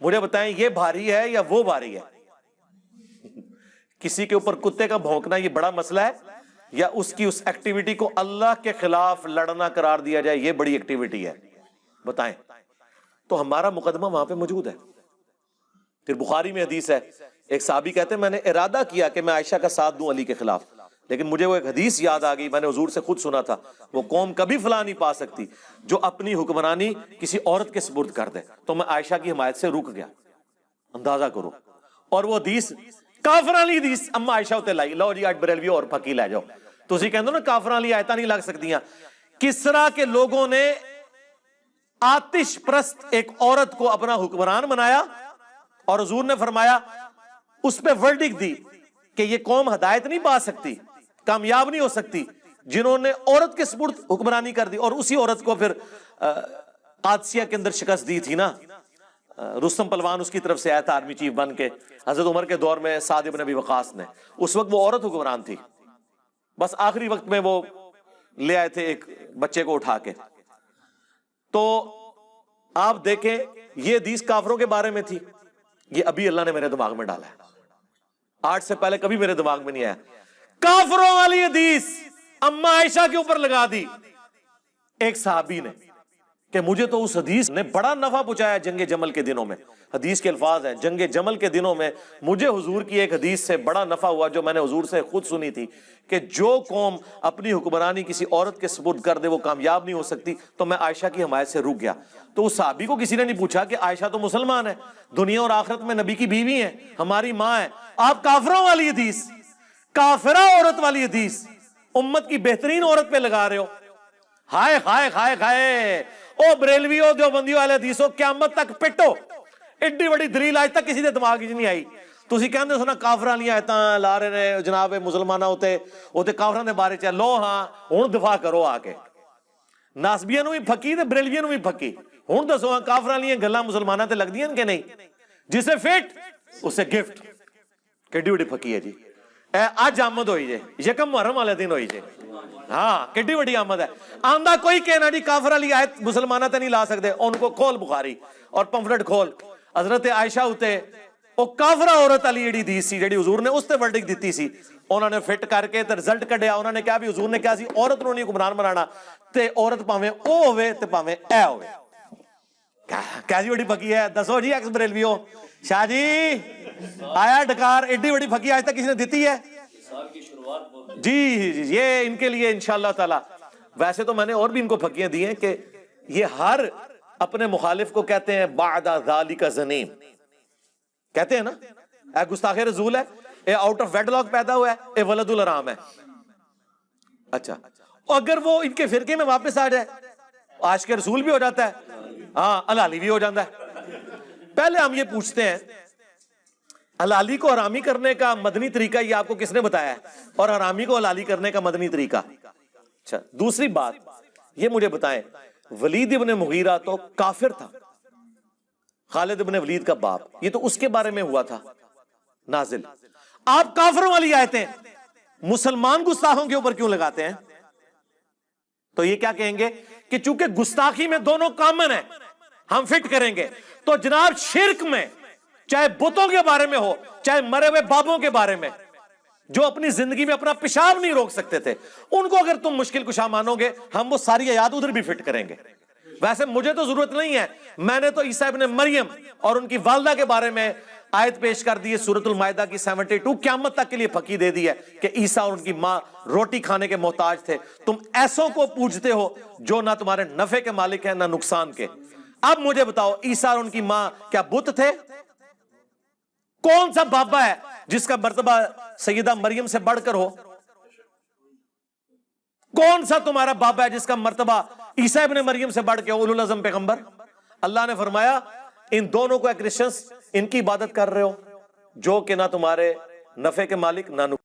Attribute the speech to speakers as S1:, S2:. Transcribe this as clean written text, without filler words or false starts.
S1: مجھے بتائیں یہ بھاری ہے یا وہ بھاری ہے؟ کسی کے اوپر کتے کا بھونکنا یہ بڑا مسئلہ ہے، یا اس کی اس ایکٹیویٹی کو اللہ کے خلاف لڑنا قرار دیا جائے یہ بڑی ایکٹیویٹی ہے؟ بتائیں۔ تو ہمارا مقدمہ وہاں پہ موجود ہے۔ پھر بخاری میں حدیث ہے، ایک صحابی کہتے ہیں میں نے ارادہ کیا کہ میں عائشہ کا ساتھ دوں علی کے خلاف، لیکن مجھے وہ ایک حدیث یاد آ گئی، میں نے حضور سے خود سنا تھا، وہ قوم کبھی فلاح نہیں پا سکتی جو اپنی حکمرانی کسی عورت کے سپرد کر دے، تو میں عائشہ کی حمایت سے رک گیا۔ اندازہ کرو، اور وہ حدیث کافراں والی حدیث اما عائشہ ہوتے لائی، لو جی اج بریلوی اور پکی لے جاؤ، تسی کہندے ہو نا کافراں والی آیتاں نہیں لگ سکتیاں۔ کسرا کے لوگوں نے آتش پرست ایک عورت کو اپنا حکمران بنایا، اور حضور نے فرمایا اس پہ ورڈکٹ دی کہ یہ قوم ہدایت نہیں پا سکتی، کامیاب نہیں ہو سکتی جنہوں نے عورت کے سپرد حکمرانی کر دی۔ اور اسی عورت کو پھر قادسیہ کے اندر شکست دی تھی نا، رستم پلوان اس کی طرف سے آیا تھا آرمی چیف بن کے، حضرت عمر کے دور میں سعد بن ابی وقاص نے، اس وقت وہ عورت حکمران تھی، بس آخری وقت میں وہ لے آئے تھے ایک بچے کو اٹھا کے۔ تو آپ دیکھیں یہ حدیث کافروں کے بارے میں تھی، یہ ابھی اللہ نے میرے دماغ میں ڈالا ہے، آج سے پہلے کبھی میرے دماغ میں نہیں آیا۔ کافروں والی حدیث اما عائشہ کے اوپر لگا دی ایک صحابی نے، کہ مجھے تو اس حدیث نے بڑا نفع پہنچایا جنگ جمل کے دنوں میں۔ حدیث کے الفاظ ہیں، جنگ جمل کے دنوں میں مجھے حضور کی ایک حدیث سے بڑا نفع ہوا جو میں نے حضور سے خود سنی تھی، کہ جو قوم اپنی حکمرانی کسی عورت کے سپرد کر دے وہ کامیاب نہیں ہو سکتی، تو میں عائشہ کی حمایت سے رک گیا۔ تو اس صحابی کو کسی نے نہیں پوچھا کہ عائشہ تو مسلمان ہے، دنیا اور آخرت میں نبی کی بیوی ہیں، ہماری ماں ہے، آپ کافروں والی حدیث، کافرہ عورت والی حدیث امت کی بہترین عورت پہ لگا رہے ہو۔ ہائے ہائے ہائے ہائے، او بریلویو دیوبندیو والے حدیثوں قیامت تک پٹو، ایڈی بڑی دلیل آج تک کسی دے دماغ وچ نہیں آئی۔ تسی کہندے سنا کافراں والیاں آیتاں لا رہے نے جناب مسلمانہ ہوتے کافراں دے بارے چ لو، ہاں ہن دفاع کرو آ کے، ناسبیاں نو بھی پھکی تے بریلویاں نو بھی پھکی، ہن دسو ہاں کافراں والیاں گلاں مسلماناں تے لگدیاں کہ نہیں؟ جسے فٹ اسے گفٹ، کیڈی بڑی پھکی ہے جی، اج آمد ہوئی جے، یکم محرم والے دن ہوئی جے، ہاں کیڈی بڑی آمد ہے۔ آندا کوئی کہنا جی کافر والی آیت مسلمانہ تے نہیں لا سکتے، ان کو کھول بخاری اور پمفلٹ کھول، حضرت عائشہ ہوتے او کافرہ عورت علی ایڈی حدیث سی جڑی حضور نے اس تے ورڈکٹ دیتی سی، انہوں نے فٹ کر کے تے رزلٹ کڈیا، انہوں نے کہا بھی حضور نے کہا سی عورت نو نہیں حکمران بنانا، تے عورت پاویں او ہوے تے پاویں اے ہوے۔ کیسی بڑی پھکی ہے دسو جی ایکس بریلویو، شاہ جی آیا ڈکار، ایڈی بڑی پھکی آج تک کسی نے دیتی ہے؟ جی جی یہ ان کے لیے انشاءاللہ تعالی۔ ویسے تو میں نے اور بھی ان کو پھکیاں دی ہیں کہ یہ ہر اپنے مخالف کو کہتے ہیں بعد ذالک زنیم، کہتے ہیں نا اے گستاخ رسول ہے، اے آؤٹ آف ویڈ لاک پیدا ہوا ہے، اے ولد الحرام ہے۔ اچھا اگر وہ ان کے فرقے میں واپس آ جائے عاشق رسول بھی ہو جاتا ہے، ہاں حلالی بھی ہو جاتا ہے۔ پہلے ہم یہ پوچھتے ہیں حلالی کو حرامی کرنے کا مدنی طریقہ یہ آپ کو کس نے بتایا ہے، اور حرامی کو حلالی کرنے کا مدنی طریقہ؟ اچھا دوسری بات یہ مجھے بتائیں، ولید ابن مغیرہ تو کافر تھا، خالد ابن ولید کا باپ، یہ تو اس کے بارے میں ہوا تھا نازل، آپ کافروں والی آیتیں مسلمان گستاخوں کے اوپر کیوں لگاتے ہیں؟ تو یہ کیا کہیں گے کہ چونکہ گستاخی میں دونوں کامن ہیں ہم فٹ کریں گے، تو جناب شرک میں چاہے بتوں کے بارے میں ہو چاہے مرے ہوئے بابوں کے بارے میں جو اپنی زندگی میں اپنا پیشاب نہیں روک سکتے تھے، ان کو اگر تم مشکل کشا مانو گے ہم وہ ساری آیات ادھر بھی فٹ کریں گے۔ ویسے مجھے تو ضرورت نہیں ہے، میں نے تو عیسیٰ ابن مریم اور ان کی والدہ کے بارے میں آیت پیش کر دی ہے سورۃ المائدہ کی 72، قیامت تک کے لیے پھکی دے دی ہے کہ عیسیٰ اور ان کی ماں روٹی کھانے کے محتاج تھے۔ تم ایسوں کو پوجتے ہو جو نہ تمہارے نفع کے مالک ہیں نہ نقصان کے۔ اب مجھے بتاؤ عیسیٰ اور ان کی ماں کیا بت تھے؟ کون سا بابا ہے جس کا مرتبہ سیدہ مریم سے بڑھ کر ہو؟ کون سا تمہارا بابا ہے جس کا مرتبہ عیسیٰ ابن مریم سے بڑھ کے اولو العزم پیغمبر؟ اللہ نے فرمایا ان دونوں کو کرسچنز ان کی عبادت کر رہے ہو جو کہ نہ تمہارے نفع کے مالک نہ